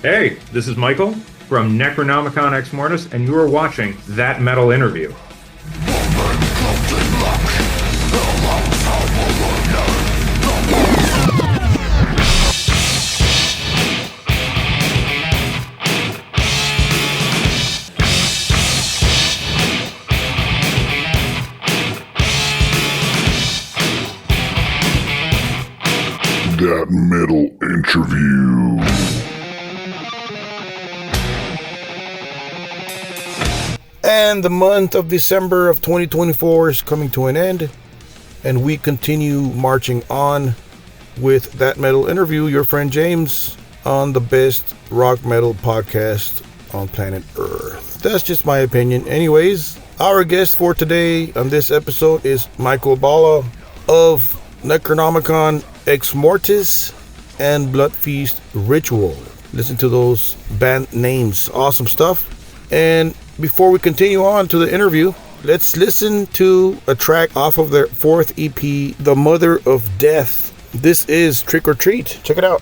Hey, this is Michael from NECRONOMICON EX-MORTIS, and you are watching That Metal Interview. That Metal Interview. And the month of December of 2024 is coming to an end, and we continue marching on with That Metal Interview, your friend James, on the best rock metal podcast on planet Earth. That's just my opinion. Anyways, our guest for today on this episode is Michael Bala of NECRONOMICON EX-MORTIS and BLOODFEAST RITUal. Listen to those band names. Awesome stuff. And before we continue on to the interview, let's listen to a track off of their fourth EP, The Mother of Death. This is Trick or Treat. Check it out.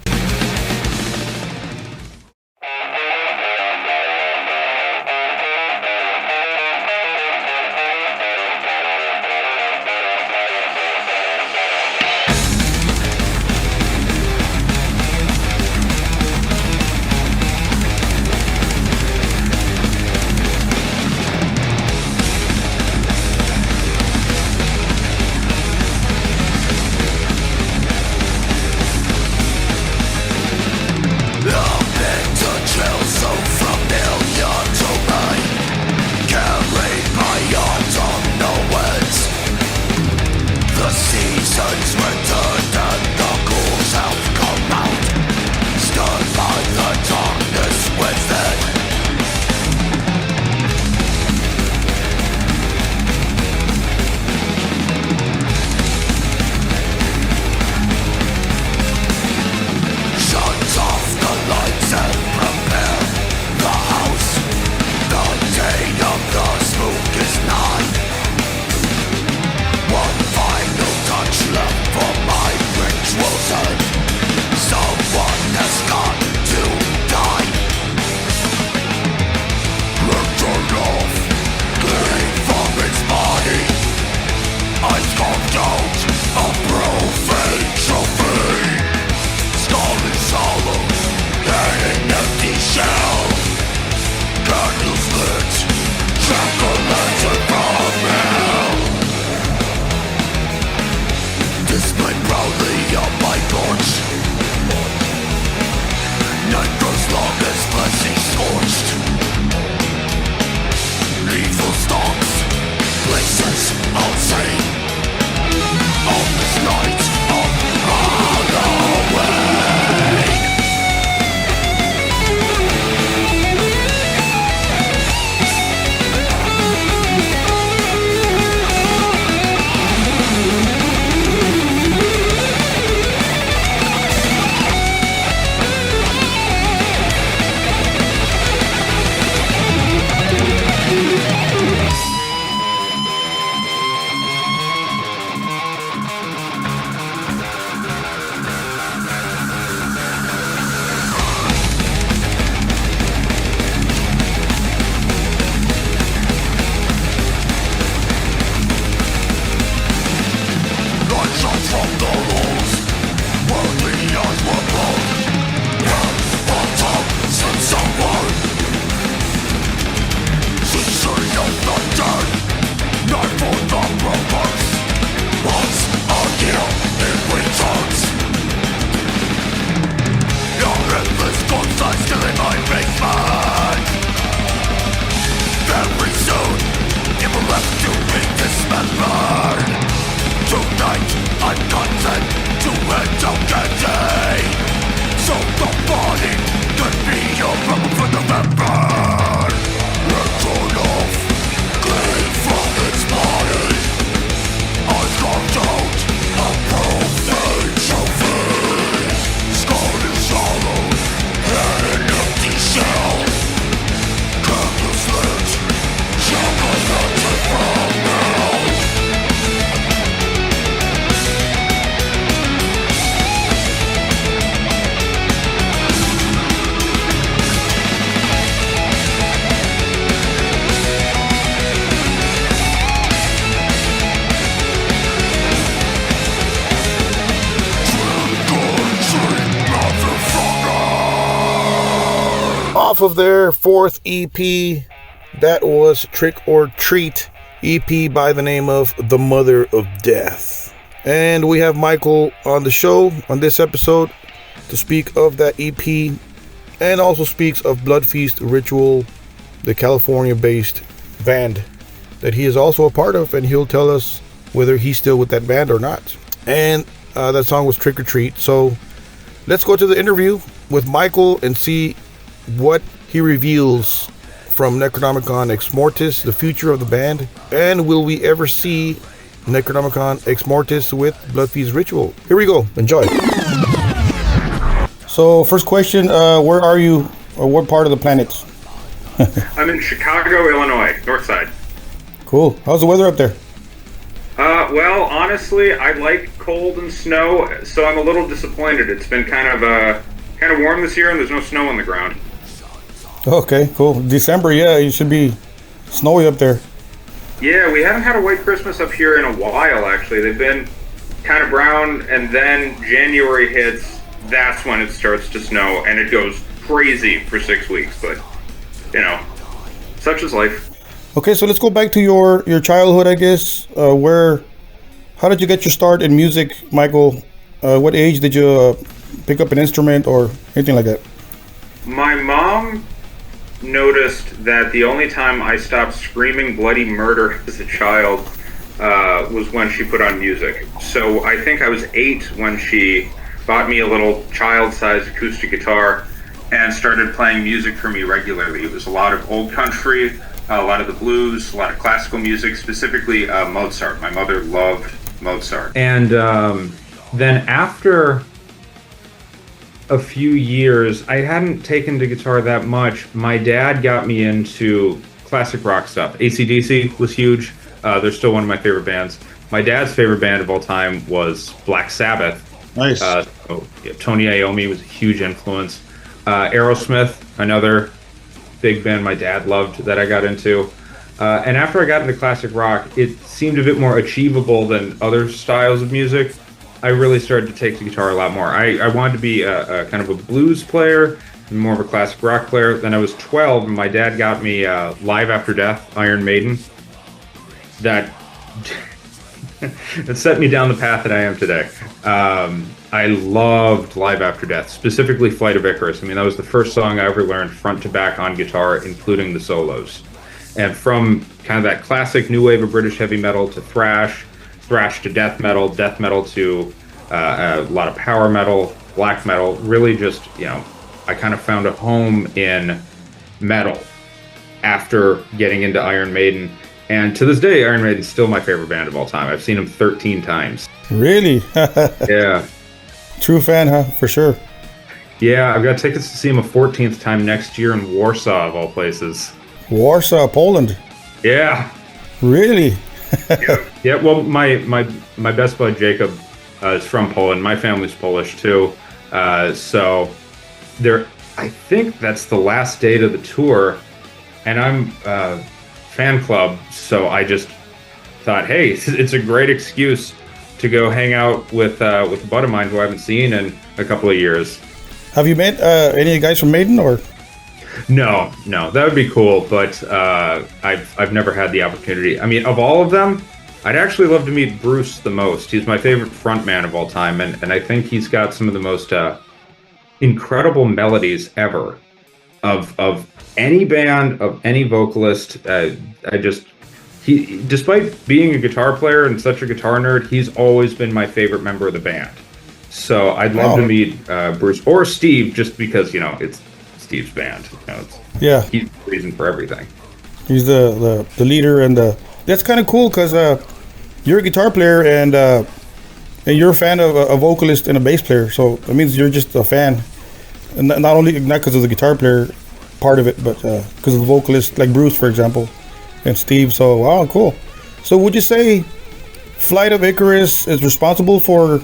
off of their fourth EP. That was Trick or Treat, EP by the name of The Mother of Death. And we have Michael on the show on this episode to speak of that EP, and also speaks of BLOODFEAST Ritual, the California-based band that he is also a part of, and he'll tell us whether he's still with that band or not. And that song was Trick or Treat. So let's go to the interview with Michael and see what he reveals from NECRONOMICON EX-MORTIS, the future of the band, and will we ever see NECRONOMICON EX-MORTIS with BLOODFEAST Ritual? Here we go. Enjoy. So, first question, where are you, or what part of the planet? I'm in Chicago, Illinois, north side. Cool. How's the weather up there? Well, honestly, I like cold and snow, so I'm a little disappointed. It's been kind of warm this year, and there's no snow on the ground. Okay, cool. December, yeah, it should be snowy up there. Yeah, we haven't had a white Christmas up here in a while, actually. They've been kind of brown, and then January hits. That's when it starts to snow, and it goes crazy for 6 weeks. But, you know, such is life. Okay, so let's go back to your childhood, I guess. How did you get your start in music, Michael? What age did you pick up an instrument or anything like that? My mom noticed that the only time I stopped screaming bloody murder as a child was when she put on music. So I think I was 8 when she bought me a little child-sized acoustic guitar and started playing music for me regularly. It was a lot of old country, a lot of the blues, a lot of classical music, specifically Mozart. My mother loved Mozart. And then after a few years, I hadn't taken to guitar that much. My dad got me into classic rock stuff. AC/DC was huge. They're still one of my favorite bands. My dad's favorite band of all time was Black Sabbath. Nice. Tony Iommi was a huge influence. Aerosmith, another big band my dad loved that I got into. And after I got into classic rock, it seemed a bit more achievable than other styles of music. I really started to take to guitar a lot more. I wanted to be a kind of a blues player, more of a classic rock player. Then I was 12, and my dad got me Live After Death, Iron Maiden. That set me down the path that I am today. I loved Live After Death, specifically Flight of Icarus. I mean, that was the first song I ever learned front to back on guitar, including the solos. And from kind of that classic new wave of British heavy metal to thrash to death metal to a lot of power metal, black metal, really just, I kind of found a home in metal after getting into Iron Maiden. And to this day, Iron Maiden's still my favorite band of all time. I've seen them 13 times. Really? Yeah. True fan, huh? For sure. Yeah, I've got tickets to see them a 14th time next year in Warsaw, of all places. Warsaw, Poland. Yeah. Really? Yeah. Well, my best bud Jacob is from Poland. My family's Polish too. So I think that's the last date of the tour, and I'm fan club. So I just thought, hey, it's a great excuse to go hang out with a bud of mine who I haven't seen in a couple of years. Have you met any of the guys from Maiden, or? No, that would be cool, but I've never had the opportunity. I mean, of all of them, I'd actually love to meet Bruce the most. He's my favorite frontman of all time, and I think he's got some of the most incredible melodies ever of any band, of any vocalist. Despite being a guitar player and such a guitar nerd, he's always been my favorite member of the band. So I'd love to meet Bruce or Steve, just because, it's Steve's band. Yeah, he's the reason for everything. He's the leader, and that's kind of cool because you're a guitar player and you're a fan of a vocalist and a bass player. So that means you're just a fan, and not because of the guitar player part of it, but because of the vocalist, like Bruce, for example, and Steve. So wow, cool. So would you say Flight of Icarus is responsible for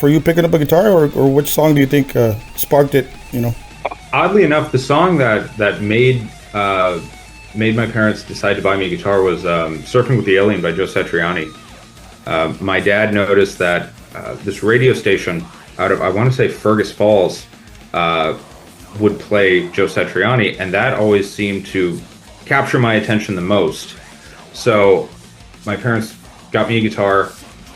you picking up a guitar, or which song do you think sparked it? Oddly enough, the song that made my parents decide to buy me a guitar was Surfing with the Alien by Joe Satriani. My dad noticed that this radio station out of, I want to say, Fergus Falls, would play Joe Satriani, and that always seemed to capture my attention the most. So my parents got me a guitar,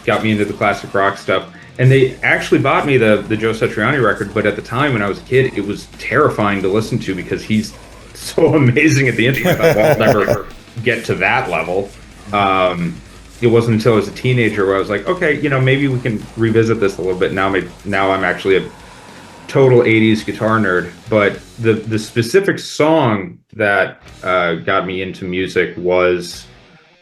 got me into the classic rock stuff, and they actually bought me the Joe Satriani record, but at the time when I was a kid, it was terrifying to listen to because he's so amazing at the instrument. I thought, well, I'll never get to that level. It wasn't until I was a teenager where I was like, okay, maybe we can revisit this a little bit. Now I'm actually a total 80s guitar nerd. But the specific song that got me into music was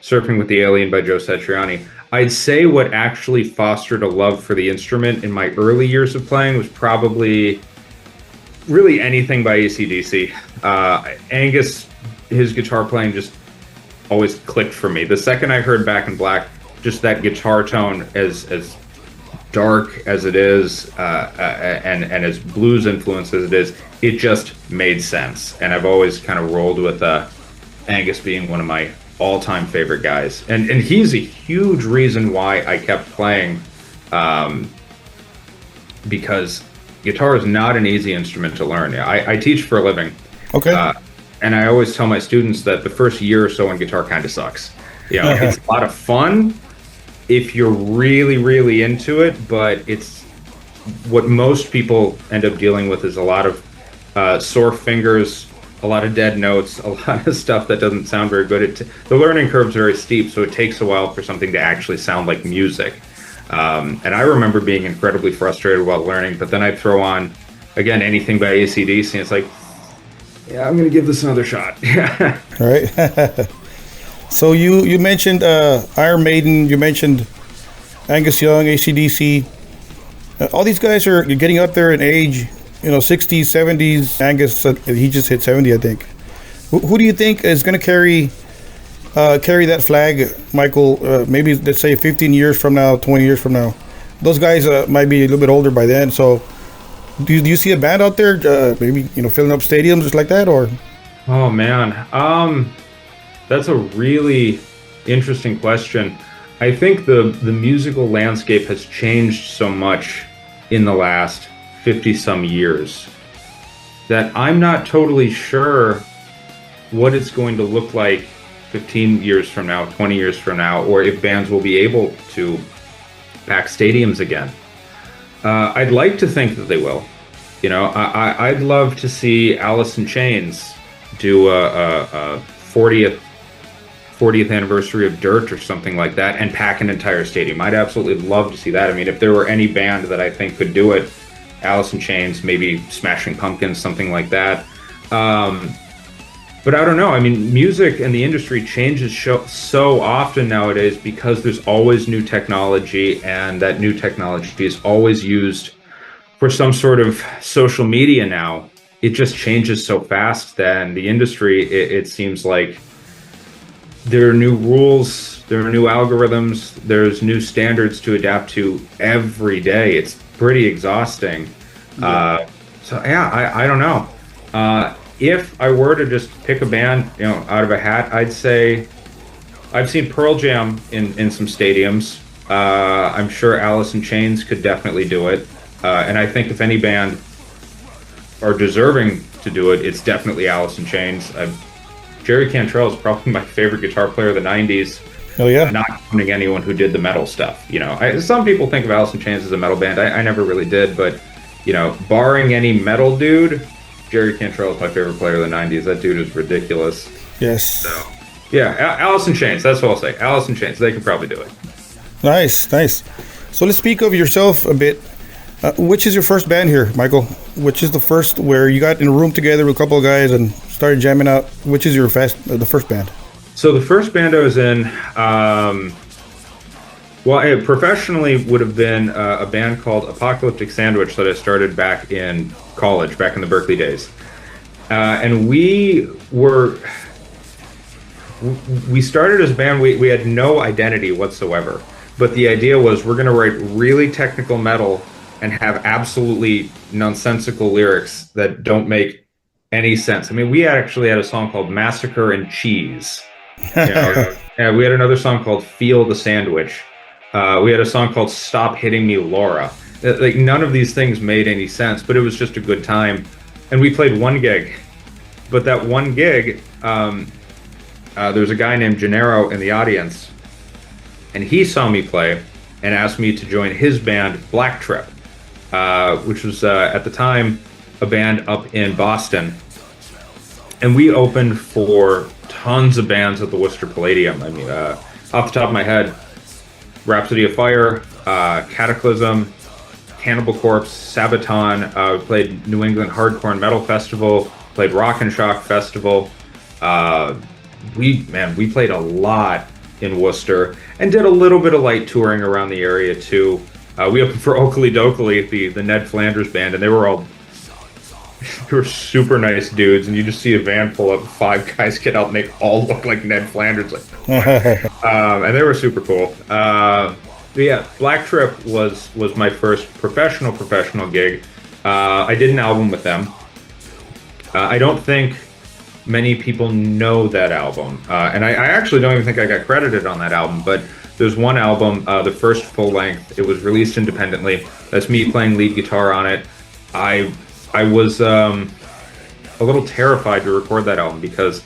Surfing with the Alien by Joe Satriani. I'd say what actually fostered a love for the instrument in my early years of playing was probably really anything by AC/DC. Angus, his guitar playing just always clicked for me. The second I heard Back in Black, just that guitar tone, as dark as it is, and as blues influenced as it is, it just made sense. And I've always kind of rolled with Angus being one of my all-time favorite guys, and he's a huge reason why I kept playing, because guitar is not an easy instrument to learn. I teach for a living, and I always tell my students that the first year or so on guitar kind of sucks. It's a lot of fun if you're really, really into it, but it's what most people end up dealing with is a lot of sore fingers, a lot of dead notes, a lot of stuff that doesn't sound very good. The learning curve's very steep, so it takes a while for something to actually sound like music. And I remember being incredibly frustrated while learning, but then I'd throw on, again, anything by AC/DC, and it's like, yeah, I'm going to give this another shot. All right. So you mentioned Iron Maiden, you mentioned Angus Young, AC/DC. All these guys are getting up there in age, 60s, 70s. Angus, he just hit 70, I think. Who do you think is going to carry that flag, Michael? Maybe let's say 15 years from now, 20 years from now. Those guys might be a little bit older by then. So, do you see a band out there, maybe filling up stadiums just like that, or? Oh man, that's a really interesting question. I think the musical landscape has changed so much in the last 50-some years that I'm not totally sure what it's going to look like 15 years from now, 20 years from now, or if bands will be able to pack stadiums again. I'd like to think that they will. I'd love to see Alice in Chains do a 40th anniversary of Dirt or something like that and pack an entire stadium. I'd absolutely love to see that. I mean, if there were any band that I think could do it, Alice in Chains, maybe Smashing Pumpkins, something like that. But I don't know. I mean, music and the industry changes so often nowadays because there's always new technology, and that new technology is always used for some sort of social media now. It just changes so fast that the industry, it seems like there are new rules, there are new algorithms, there's new standards to adapt to every day. It's pretty exhausting. I don't know. If I were to just pick a band, out of a hat, I'd say I've seen Pearl Jam in some stadiums. I'm sure Alice in Chains could definitely do it. And I think if any band are deserving to do it, it's definitely Alice in Chains. Jerry Cantrell is probably my favorite guitar player of the 90s. Oh, yeah. Not counting anyone who did the metal stuff. Some people think of Alice in Chains as a metal band. I never really did, but, barring any metal dude, Jerry Cantrell is my favorite player of the 90s. That dude is ridiculous. Yes. So, yeah, Alice in Chains. That's what I'll say. Alice in Chains. They could probably do it. Nice. So let's speak of yourself a bit. Which is your first band here, Michael? Which is the first where you got in a room together with a couple of guys and started jamming out? Which is the first band? So the first band I was in, it professionally would have been a band called Apocalyptic Sandwich that I started back in college, back in the Berkeley days. And we started as a band, we had no identity whatsoever. But the idea was we're going to write really technical metal and have absolutely nonsensical lyrics that don't make any sense. I mean, we actually had a song called Massacre and Cheese. And we had another song called Feel the Sandwich. We had a song called Stop Hitting Me, Laura. Like, none of these things made any sense, but it was just a good time. and we played one gig. But that one gig, there's a guy named Gennaro in the audience, and he saw me play and asked me to join his band, Black Trip, which was at the time a band up in Boston. And we opened for tons of bands at the Worcester Palladium. I mean, off the top of my head, Rhapsody of Fire, Cataclysm, Cannibal Corpse, Sabaton. We played New England Hardcore and Metal Festival, played Rock and Shock Festival. We played a lot in Worcester and did a little bit of light touring around the area too. We opened for Oakley Dokley, the Ned Flanders band, and they were super nice dudes. And you just see a van pull up, 5 guys get out, and they all look like Ned Flanders. And they were super cool. But yeah, Black Trip was my first professional gig. I did an album with them. I don't think many people know that album, and I actually don't even think I got credited on that album, but there's one album, the first full length. It was released independently. That's me playing lead guitar on it. I was a little terrified to record that album because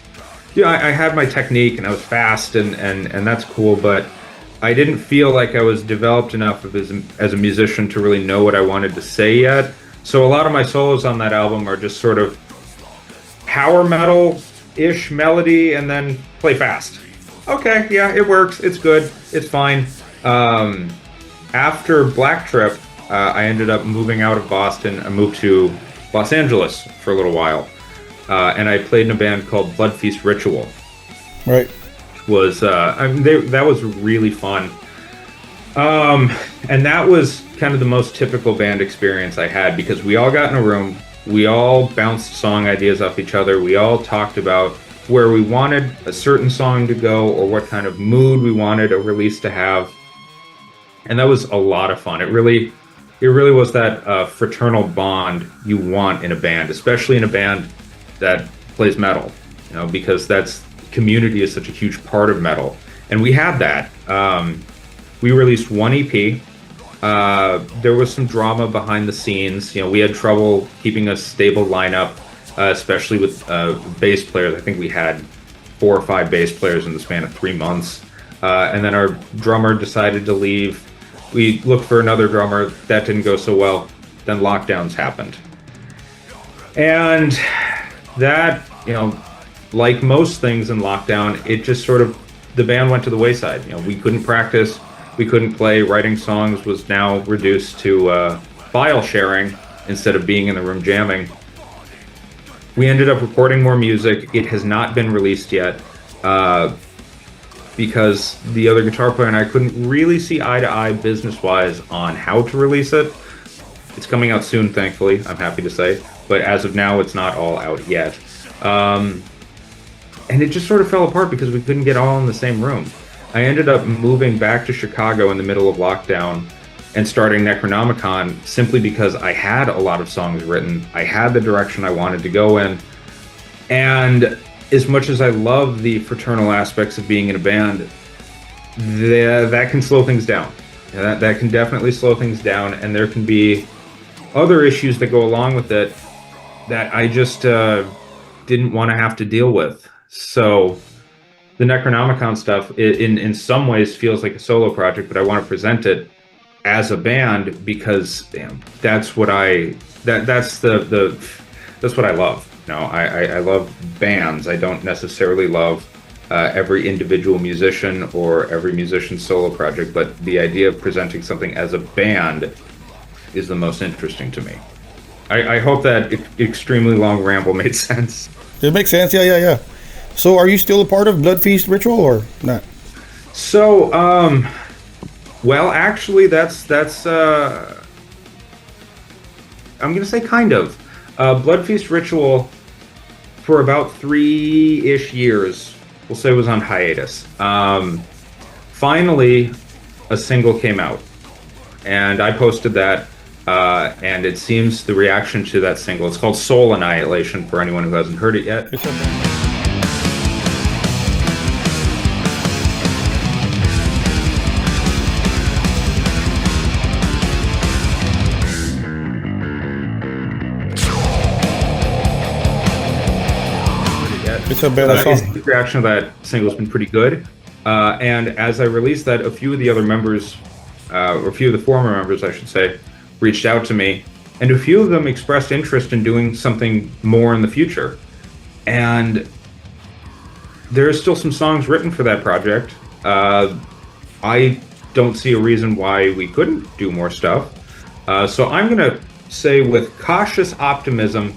I had my technique and I was fast and that's cool, but I didn't feel like I was developed enough as a musician to really know what I wanted to say yet. So a lot of my solos on that album are just sort of power metal-ish melody and then play fast. Okay, yeah, it works. It's good. It's fine. After Black Trip, I ended up moving out of Boston. I moved to Los Angeles for a little while, and I played in a band called BLOODFEAST RITUal. Right. That was really fun. And that was kind of the most typical band experience I had because we all got in a room. We all bounced song ideas off each other. We all talked about where we wanted a certain song to go or what kind of mood we wanted a release to have. And that was a lot of fun. It really was that fraternal bond you want in a band, especially in a band that plays metal, because community is such a huge part of metal. And we had that. We released one EP. There was some drama behind the scenes. We had trouble keeping a stable lineup, especially with bass players. I think we had 4 or 5 bass players in the span of 3 months. And then our drummer decided to leave. We looked for another drummer. That didn't go so well. Then lockdowns happened. And that, like most things in lockdown, it just sort of, the band went to the wayside. We couldn't practice. We couldn't play. Writing songs was now reduced to file sharing instead of being in the room jamming. We ended up recording more music. It has not been released yet because the other guitar player and I couldn't really see eye to eye business-wise on how to release it. It's coming out soon, thankfully, I'm happy to say. But as of now, it's not all out yet. And it just sort of fell apart because we couldn't get all in the same room. I ended up moving back to Chicago in the middle of lockdown and starting Necronomicon simply because I had a lot of songs written. I had the direction I wanted to go in. And as much as I love the fraternal aspects of being in a band, that can slow things down. That can definitely slow things down, and there can be other issues that go along with it that I just didn't want to have to deal with. So the Necronomicon stuff, in some ways, feels like a solo project, but I want to present it as a band because that's what that's what I love. I love bands. I don't necessarily love every individual musician or every musician's solo project, but the idea of presenting something as a band is the most interesting to me. I hope that extremely long ramble made sense. It makes sense, yeah. So are you still a part of BLOODFEAST RITUal or not? So, well, actually, that's I'm going to say kind of. BLOODFEAST RITUal, for about 3-ish years, we'll say, was on hiatus. Finally, a single came out, and I posted that, and it seems the reaction to that single, it's called Soul Annihilation, for anyone who hasn't heard it yet. It's a better song. The reaction to that single has been pretty good. And as I released that, a few of the other members, or a few of the former members, I should say, reached out to me. And a few of them expressed interest in doing something more in the future. And there are still some songs written for that project. I don't see a reason why we couldn't do more stuff. So I'm going to say with cautious optimism,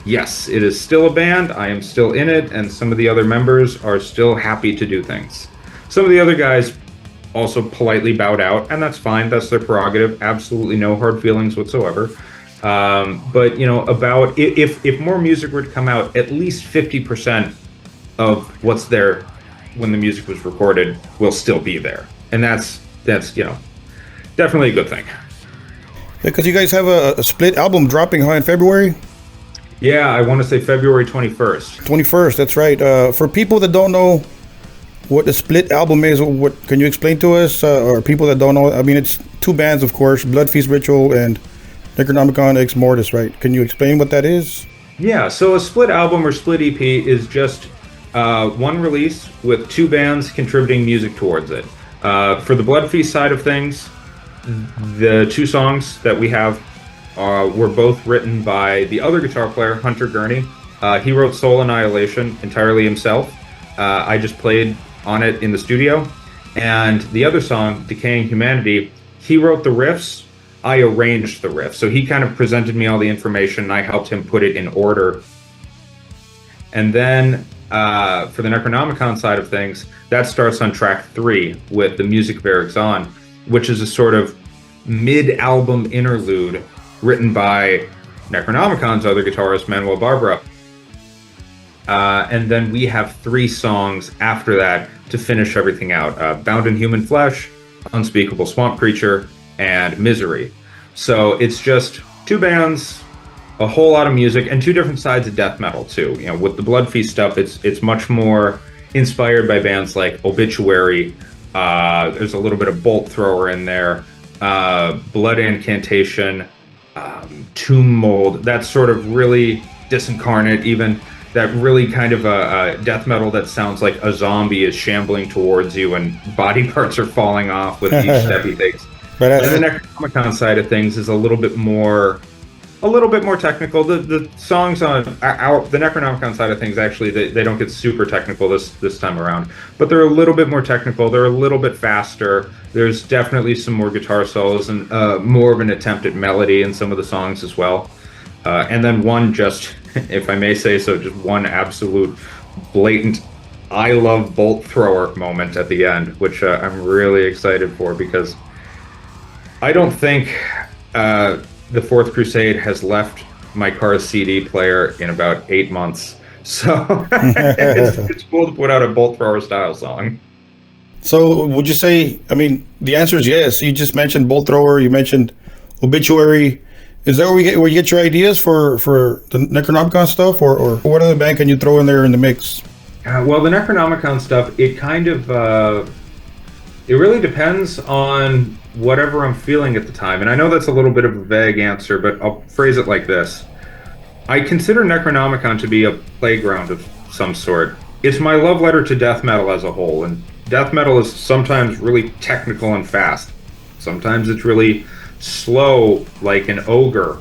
yes, it is still a band. I am still in it, and some of the other members are still happy to do things. Some of the other guys also politely bowed out, and that's fine. That's their prerogative. Absolutely no hard feelings whatsoever. But, you know, about if more music were to come out, at least 50% of what's there when the music was recorded will still be there. And that's you know, definitely a good thing. Because you guys have a split album dropping in February? Yeah, I want to say February 21st. 21st, that's right. For people that don't know what the split album is, what can you explain to us? Or people that don't know, I mean, it's two bands, of course, BLOODFEAST RITUal and NECRONOMICON EX-MORTIS, right? Can you explain what that is? Yeah, so a split album or split EP is just one release with two bands contributing music towards it. For the BLOODFEAST side of things, the two songs that we have were both written by the other guitar player, Hunter Gurney. He wrote Soul Annihilation entirely himself. I just played on it in the studio. And the other song, Decaying Humanity, he wrote the riffs. I arranged the riffs. So he kind of presented me all the information, and I helped him put it in order. And then for the Necronomicon side of things, that starts on track 3 with the music of Eric Zahn, which is a sort of mid-album interlude written by Necronomicon's other guitarist, Manuel Barbara. And then we have 3 songs after that to finish everything out. Bound in Human Flesh, Unspeakable Swamp Creature, and Misery. So it's just 2 bands, a whole lot of music, and 2 different sides of death metal too. You know, with the BLOODFEAST stuff, it's much more inspired by bands like Obituary. There's a little bit of Bolt Thrower in there, Blood Incantation, Tomb Mold. That's sort of really Disincarnate, even that really kind of a death metal that sounds like a zombie is shambling towards you and body parts are falling off with each step he takes. But and the Necronomicon side of things is a little bit more technical. The songs on the Necronomicon side of things, actually, they don't get super technical this time around, but they're a little bit more technical. They're a little bit faster. There's definitely some more guitar solos and more of an attempt at melody in some of the songs as well. And then one just, if I may say so, just one absolute blatant I love Bolt Thrower moment at the end, which I'm really excited for, because I don't think the Fourth Crusade has left my car's CD player in about 8 months. So it's cool to put out a Bolt Thrower style song. So would you say, I mean, the answer is yes. You just mentioned Bolt Thrower, you mentioned Obituary. Is that where you get your ideas for the Necronomicon stuff, or what other band can you throw in there in the mix? Well, the Necronomicon stuff, it kind of, it really depends on whatever I'm feeling at the time. And I know that's a little bit of a vague answer, but I'll phrase it like this. I consider Necronomicon to be a playground of some sort. It's my love letter to death metal as a whole, and death metal is sometimes really technical and fast. Sometimes it's really slow, like an ogre.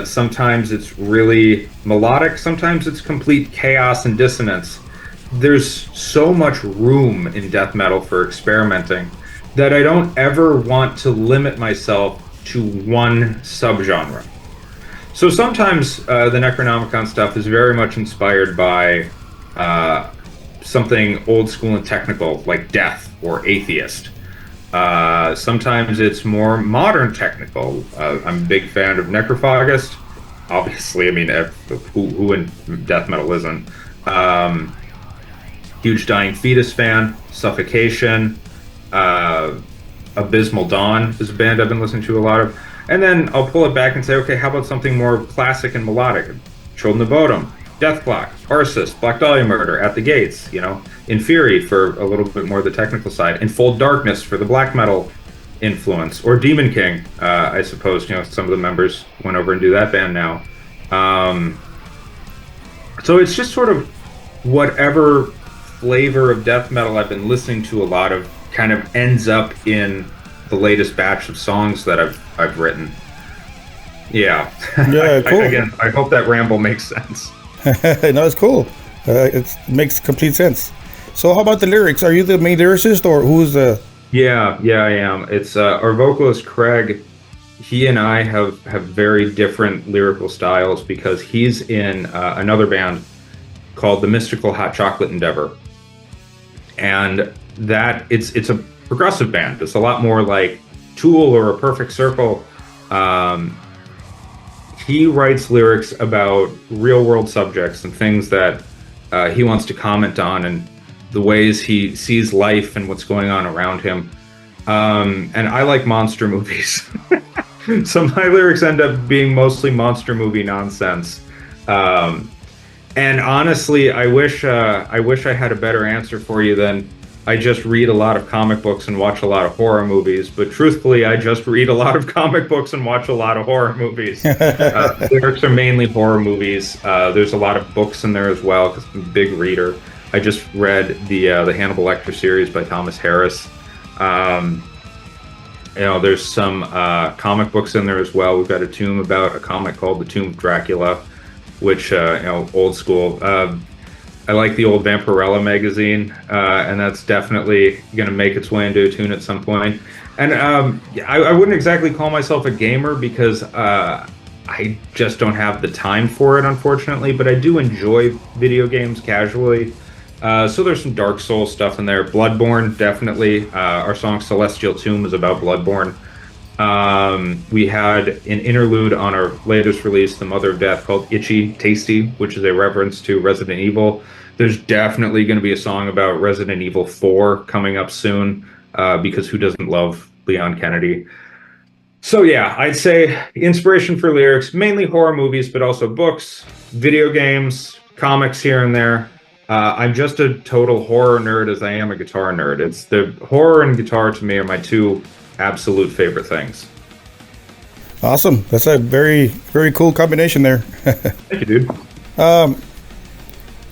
Sometimes it's really melodic. Sometimes it's complete chaos and dissonance. There's so much room in death metal for experimenting that I don't ever want to limit myself to one subgenre. So sometimes the Necronomicon stuff is very much inspired by something old school and technical, like Death or Atheist. Sometimes it's more modern technical. I'm a big fan of Necrophagist. Obviously, I mean, who in death metal isn't? Huge Dying Fetus fan. Suffocation. Abysmal Dawn is a band I've been listening to a lot of. And then I'll pull it back and say, okay, how about something more classic and melodic? Children of Bodom, Deathclock, Arsis, Black Dahlia Murder, At the Gates, you know, Inferi for a little bit more the technical side, and Full Darkness for the black metal influence, or Demon King, I suppose, you know, some of the members went over and do that band now. So it's just sort of whatever flavor of death metal I've been listening to a lot of kind of ends up in the latest batch of songs that I've written. Yeah. Yeah, cool. Again, I hope that ramble makes sense. No, it's cool. It makes complete sense. So how about the lyrics? Are you the main lyricist, or who's the... Yeah, I am. It's our vocalist Craig. He and I have very different lyrical styles because he's in another band called the Mystical Hot Chocolate Endeavor, and that it's a progressive band. It's a lot more like Tool or A Perfect Circle. He writes lyrics about real world subjects and things that he wants to comment on, and the ways he sees life and what's going on around him. And I like monster movies. So my lyrics end up being mostly monster movie nonsense. And honestly, I wish I had a better answer for you than I just read a lot of comic books and watch a lot of horror movies. But truthfully, I just read a lot of comic books and watch a lot of horror movies. Lyrics are mainly horror movies. There's a lot of books in there as well because I'm a big reader. I just read the Hannibal Lecter series by Thomas Harris. There's some comic books in there as well. We've got a tome about a comic called The Tomb of Dracula, which, old school. I like the old Vampirella magazine, and that's definitely going to make its way into a tune at some point. And I wouldn't exactly call myself a gamer because I just don't have the time for it, unfortunately, but I do enjoy video games casually. So there's some Dark Souls stuff in there. Bloodborne, definitely. Our song Celestial Tomb is about Bloodborne. We had an interlude on our latest release, The Mother of Death, called Itchy Tasty, which is a reference to Resident Evil. There's definitely going to be a song about Resident Evil 4 coming up soon, because who doesn't love Leon Kennedy? So yeah, I'd say inspiration for lyrics, mainly horror movies, but also books, video games, comics here and there. I'm just a total horror nerd as I am a guitar nerd. It's the horror and guitar to me are my two absolute favorite things. Awesome. That's a very, very cool combination there. Thank you, dude.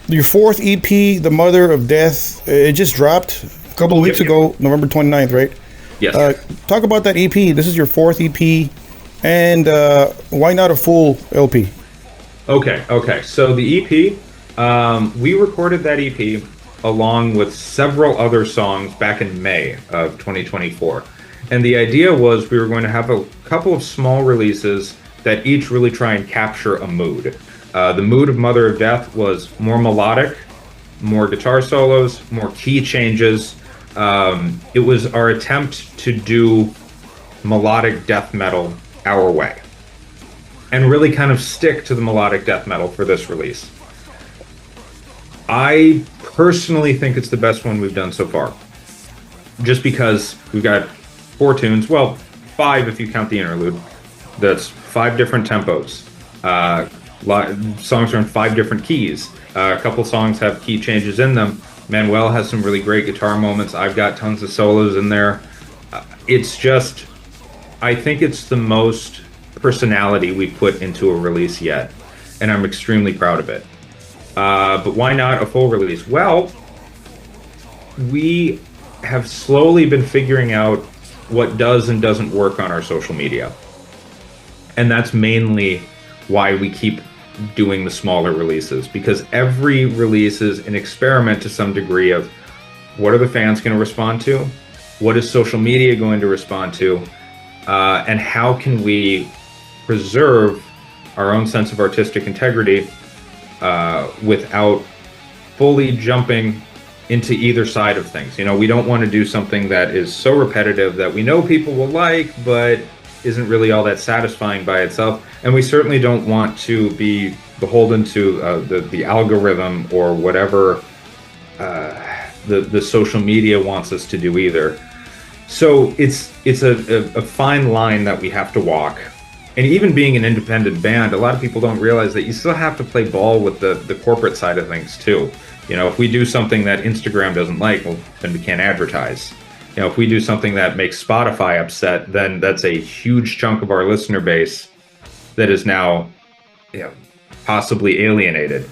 Your fourth EP, The Mother of Death, it just dropped a couple of weeks ago, November 29th, right? Yes. Talk about that EP. This is your fourth EP, and why not a full LP? Okay. So the EP, we recorded that EP along with several other songs back in May of 2024. And the idea was we were going to have a couple of small releases that each really try and capture a mood. The mood of Mother of Death was more melodic, more guitar solos, more key changes. It was our attempt to do melodic death metal our way and really kind of stick to the melodic death metal for this release. I personally think it's the best one we've done so far, just because we've got 4 tunes, well, 5 if you count the interlude. That's 5 different tempos. Songs are in 5 different keys. A couple songs have key changes in them. Manuel has some really great guitar moments. I've got tons of solos in there. It's just, I think it's the most personality we put into a release yet, and I'm extremely proud of it. But why not a full release? Well, we have slowly been figuring out what does and doesn't work on our social media. And that's mainly why we keep doing the smaller releases, because every release is an experiment to some degree of what are the fans going to respond to, what is social media going to respond to, and how can we preserve our own sense of artistic integrity without fully jumping into either side of things. You know, we don't want to do something that is so repetitive that we know people will like, but isn't really all that satisfying by itself. And we certainly don't want to be beholden to the algorithm or whatever the social media wants us to do either. So it's a fine line that we have to walk. And even being an independent band, a lot of people don't realize that you still have to play ball with the corporate side of things too. You know, if we do something that Instagram doesn't like, well, then we can't advertise. You know, if we do something that makes Spotify upset, then that's a huge chunk of our listener base that is now, you know, possibly alienated.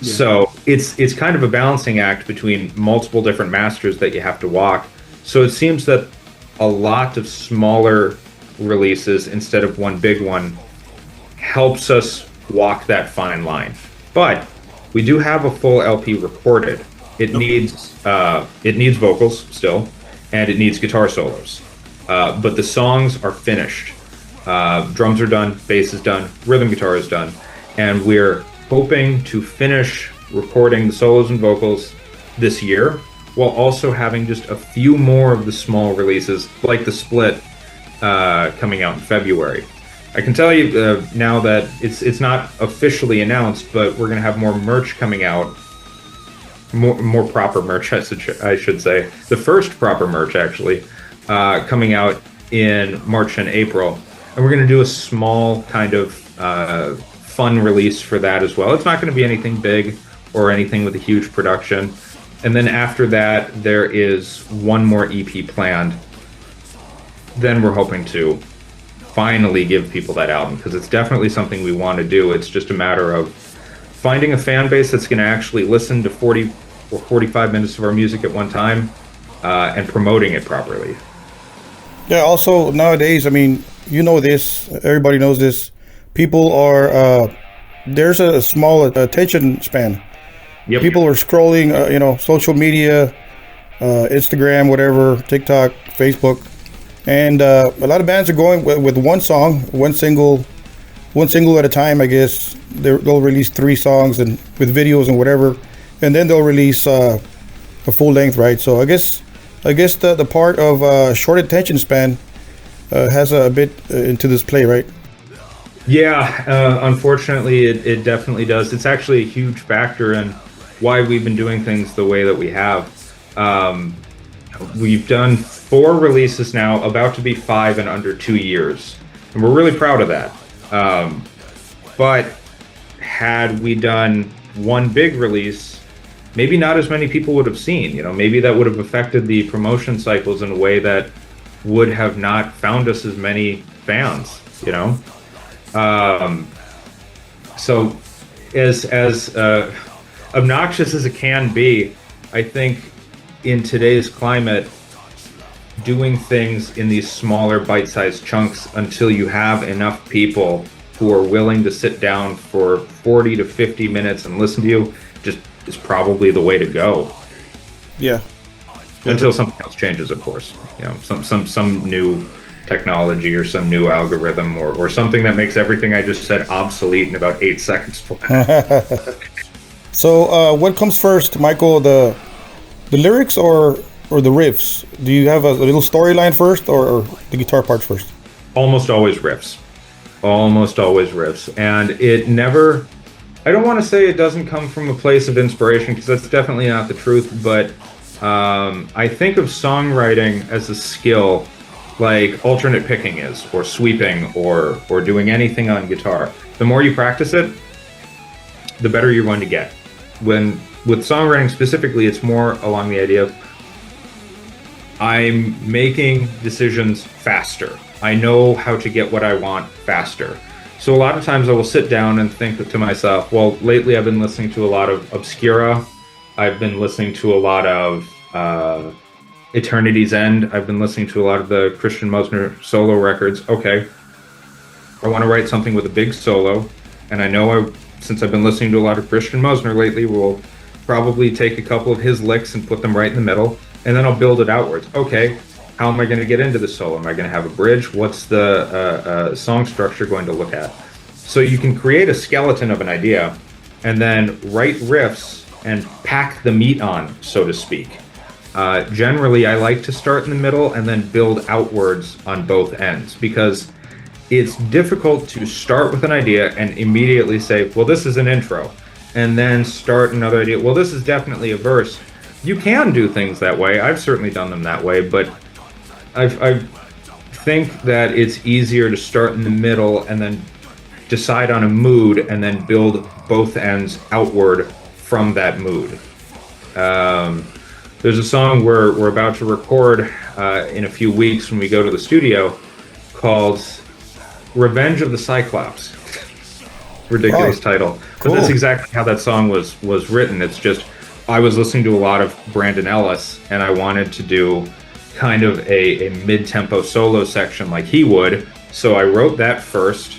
So it's kind of a balancing act between multiple different masters that you have to walk. So it seems that a lot of smaller releases instead of one big one helps us walk that fine line. But we do have a full LP recorded. It needs vocals still, and it needs guitar solos. But the songs are finished. Drums are done, bass is done, rhythm guitar is done, and we're hoping to finish recording the solos and vocals this year, while also having just a few more of the small releases, like the split, coming out in February. I can tell you now that it's not officially announced, but we're going to have more merch coming out, more proper merch, I should say. The first proper merch, actually, coming out in March and April. And we're going to do a small kind of fun release for that as well. It's not going to be anything big or anything with a huge production. And then after that, there is one more EP planned. Then we're hoping to finally give people that album, because it's definitely something we want to do. It's just a matter of finding a fan base that's going to actually listen to 40 or 45 minutes of our music at one time, and promoting it properly. Yeah, also nowadays, I mean, you know this, everybody knows this, people are, there's a small attention span. Yep. People are scrolling, social media, Instagram, whatever, TikTok, Facebook, and a lot of bands are going with one song, one single at a time. I guess they'll release 3 songs and with videos and whatever, and then they'll release a full length, right? So I guess the part of short attention span has a bit into this play, right? Yeah, unfortunately, it definitely does. It's actually a huge factor in why we've been doing things the way that we have. We've done 4 releases now, about to be 5 in under 2 years, and we're really proud of that. But had we done one big release, maybe not as many people would have seen. Maybe that would have affected the promotion cycles in a way that would have not found us as many fans. So as obnoxious as it can be, I think in today's climate, doing things in these smaller bite-sized chunks until you have enough people who are willing to sit down for 40 to 50 minutes and listen to you just is probably the way to go. Yeah. Until something else changes, of course. Some new technology or some new algorithm or something that makes everything I just said obsolete in about 8 seconds. So what comes first, Michael, the lyrics or the riffs? Do you have a little storyline first or the guitar parts first? Almost always riffs. And it never, I don't want to say it doesn't come from a place of inspiration, because that's definitely not the truth, but I think of songwriting as a skill like alternate picking is, or sweeping, or doing anything on guitar. The more you practice it, the better you're going to get. With songwriting specifically, it's more along the idea of I'm making decisions faster. I know how to get what I want faster. So a lot of times I will sit down and think to myself, well, lately I've been listening to a lot of Obscura. I've been listening to a lot of Eternity's End. I've been listening to a lot of the Christian Mosner solo records. Okay, I want to write something with a big solo, and I know since I've been listening to a lot of Christian Mosner lately, we'll probably take a couple of his licks and put them right in the middle, and then I'll build it outwards. Okay, how am I going to get into the solo? Am I going to have a bridge? What's the song structure going to look at? So you can create a skeleton of an idea, and then write riffs and pack the meat on, so to speak. Generally, I like to start in the middle and then build outwards on both ends, because it's difficult to start with an idea and immediately say, well, this is an intro, and then start another idea. Well, this is definitely a verse. You can do things that way. I've certainly done them that way, but I think that it's easier to start in the middle and then decide on a mood and then build both ends outward from that mood. There's a song we're about to record in a few weeks when we go to the studio called Revenge of the Cyclops. ridiculous title. Cool. But that's exactly how that song was written. It's just, I was listening to a lot of Brandon Ellis, and I wanted to do kind of a mid-tempo solo section like he would. So I wrote that first,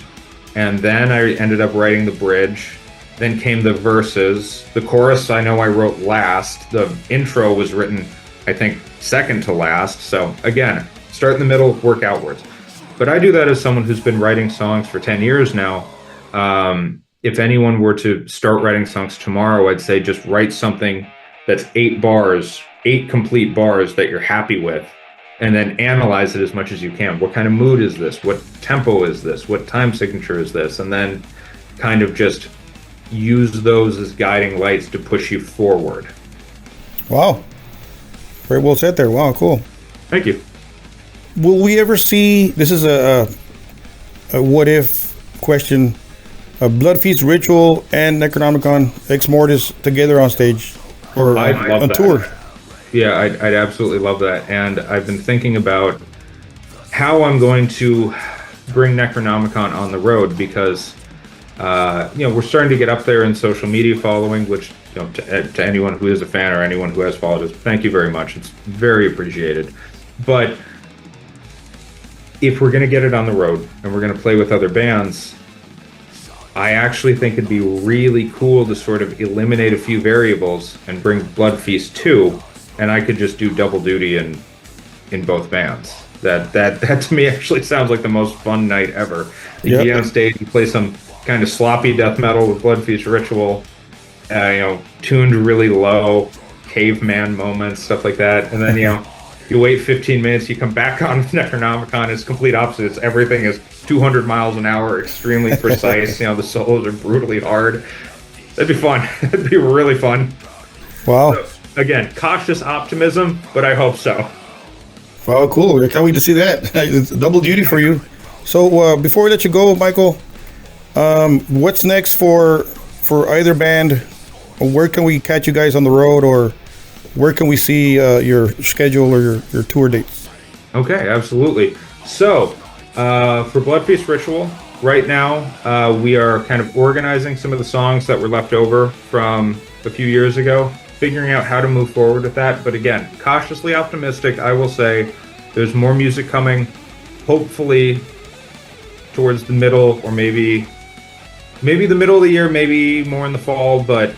and then I ended up writing the bridge. Then came the verses. The chorus I know I wrote last. The intro was written, I think, second to last. So again, start in the middle, work outwards. But I do that as someone who's been writing songs for 10 years now. If anyone were to start writing songs tomorrow, I'd say just write something that's 8 bars, 8 complete bars that you're happy with, and then analyze it as much as you can. What kind of mood is this? What tempo is this? What time signature is this? And then kind of just use those as guiding lights to push you forward. Wow. Very well said there. Wow, cool. Thank you. Will we ever see, this is a what if question, a BLOODFEAST Ritual and NECRONOMICON EX-MORTIS together on stage or I'd love on that. tour? Yeah, I'd absolutely love that. And I've been thinking about how I'm going to bring Necronomicon on the road because, we're starting to get up there in social media following, which, to anyone who is a fan or anyone who has followed us, thank you very much. It's very appreciated. But if we're going to get it on the road and we're going to play with other bands, I actually think it'd be really cool to sort of eliminate a few variables and bring BLOODFEAST 2, and I could just do double duty in both bands. That to me actually sounds like the most fun night ever. You get on stage and play some kind of sloppy death metal with BLOODFEAST Ritual, tuned really low, caveman moments, stuff like that, and then you wait 15 minutes, you come back on with Necronomicon, it's complete opposites. Everything is 200 miles an hour, extremely precise. The solos are brutally hard. That'd be fun. That'd be really fun. Wow. So, again, cautious optimism, but I hope so. Wow, cool. I can't wait to see that. It's double duty for you. So before we let you go, Michael, what's next for either band? Where can we catch you guys on the road, or where can we see your schedule or your tour dates? Okay, absolutely. So for BLOODFEAST Ritual, right now we are kind of organizing some of the songs that were left over from a few years ago, figuring out how to move forward with that. But again, cautiously optimistic, I will say there's more music coming, hopefully towards the middle, or maybe the middle of the year, maybe more in the fall. But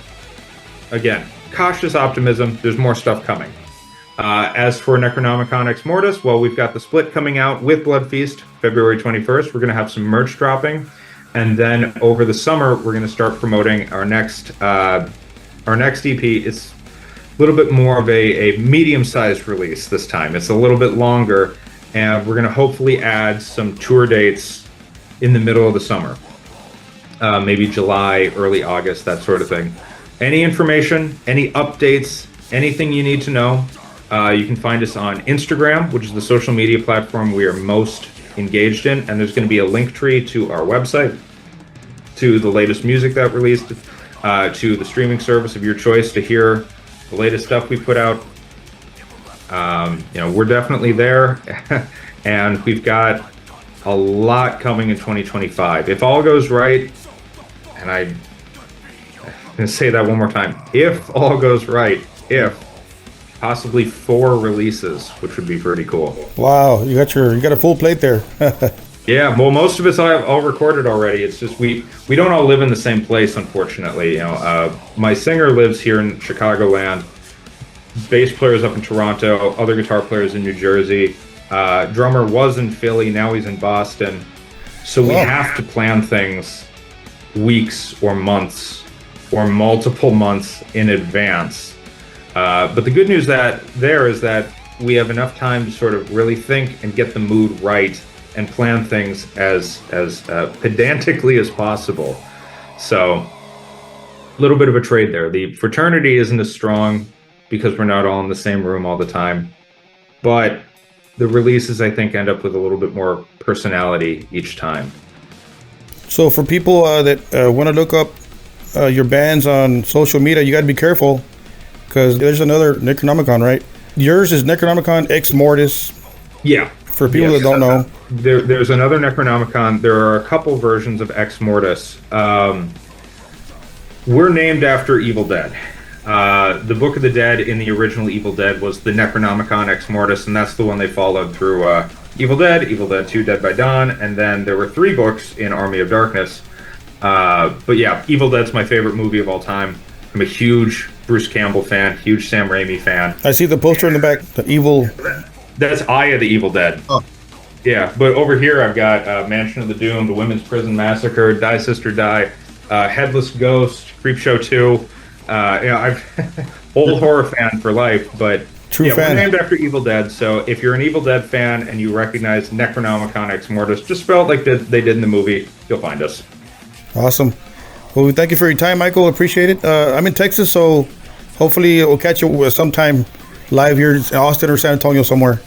again, cautious optimism, there's more stuff coming. As for Necronomicon EX-MORTIS, well, we've got the split coming out with BLOODFEAST February 21st. We're going to have some merch dropping. And then over the summer, we're going to start promoting our next EP. It's a little bit more of a medium-sized release this time. It's a little bit longer, and we're going to hopefully add some tour dates in the middle of the summer. Maybe July, early August, that sort of thing. Any information, any updates, anything you need to know, you can find us on Instagram, which is the social media platform we are most engaged in, and there's going to be a link tree to our website, to the latest music that released, to the streaming service of your choice to hear the latest stuff we put out. We're definitely there, and we've got a lot coming in 2025. If all goes right, and I'm going to say that one more time, if all goes right, possibly 4 releases, which would be pretty cool. Wow, you got a full plate there. Yeah, well, most of it's all recorded already. It's just we don't all live in the same place, unfortunately. My singer lives here in Chicagoland. Bass player's up in Toronto. Other guitar players in New Jersey. Drummer was in Philly. Now he's in Boston. So we have to plan things weeks or months or multiple months in advance. But the good news is that we have enough time to sort of really think and get the mood right and plan things as pedantically as possible. So a little bit of a trade there. The fraternity isn't as strong because we're not all in the same room all the time. But the releases, I think, end up with a little bit more personality each time. So for people that want to look up your bands on social media, you got to be careful because there's another Necronomicon, right? Yours is Necronomicon EX-MORTIS. Yeah. For people Yes. that don't know. There's another Necronomicon. There are a couple versions of Ex-Mortis. We're named after Evil Dead. The Book of the Dead in the original Evil Dead was the Necronomicon Ex-Mortis, and that's the one they followed through Evil Dead 2, Dead by Dawn, and then there were 3 books in Army of Darkness. But yeah, Evil Dead's my favorite movie of all time. I'm a huge Bruce Campbell fan, huge Sam Raimi fan. I see the poster in the back, the evil... That's Eye of the Evil Dead. Oh. Yeah, but over here I've got Mansion of the Doom, The Women's Prison Massacre, Die Sister Die, Headless Ghost, Creepshow 2. I've old horror fan for life, but True fan. We're named after Evil Dead, so if you're an Evil Dead fan and you recognize Necronomicon Ex-Mortis, just spell it like they did in the movie, you'll find us. Awesome. Well, thank you for your time, Michael. Appreciate it. I'm in Texas, so hopefully we'll catch you sometime live here in Austin or San Antonio somewhere.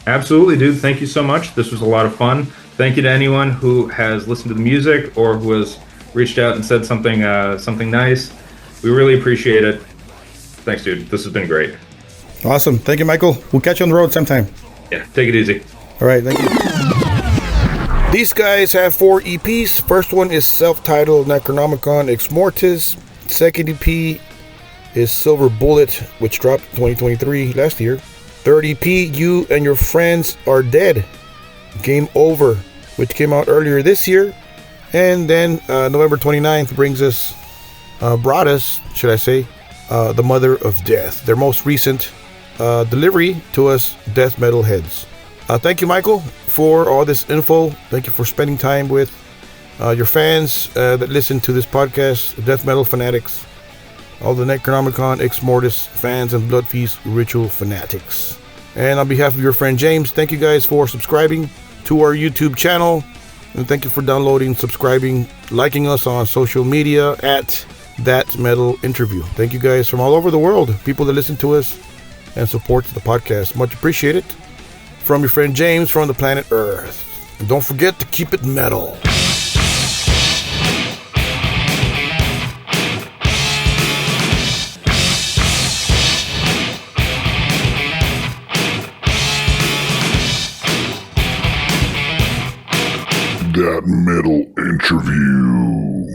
Absolutely, dude. Thank you so much. This was a lot of fun. Thank you to anyone who has listened to the music or who has reached out and said something nice. We really appreciate it. Thanks, dude. This has been great. Awesome. Thank you, Michael. We'll catch you on the road sometime. Yeah, take it easy. All right, thank you. These guys have 4 EPs. First one is self-titled Necronomicon Ex-Mortis. Second EP is Silver Bullet, which dropped 2023 last year. Third EP, You and Your Friends Are Dead. Game Over, which came out earlier this year. And then November 29th brought us, The Mother of Death. Their most recent delivery to us death metal heads. Thank you, Michael, for all this info. Thank you for spending time with your fans that listen to this podcast, death metal fanatics, all the Necronomicon Ex-Mortis fans and Bloodfeast Ritual fanatics. And on behalf of your friend James, thank you guys for subscribing to our YouTube channel. And thank you for downloading, subscribing, liking us on social media at That Metal Interview. Thank you guys from all over the world, people that listen to us and support the podcast. Much appreciated. From your friend James from the planet Earth. And don't forget to keep it metal. That Metal Interview.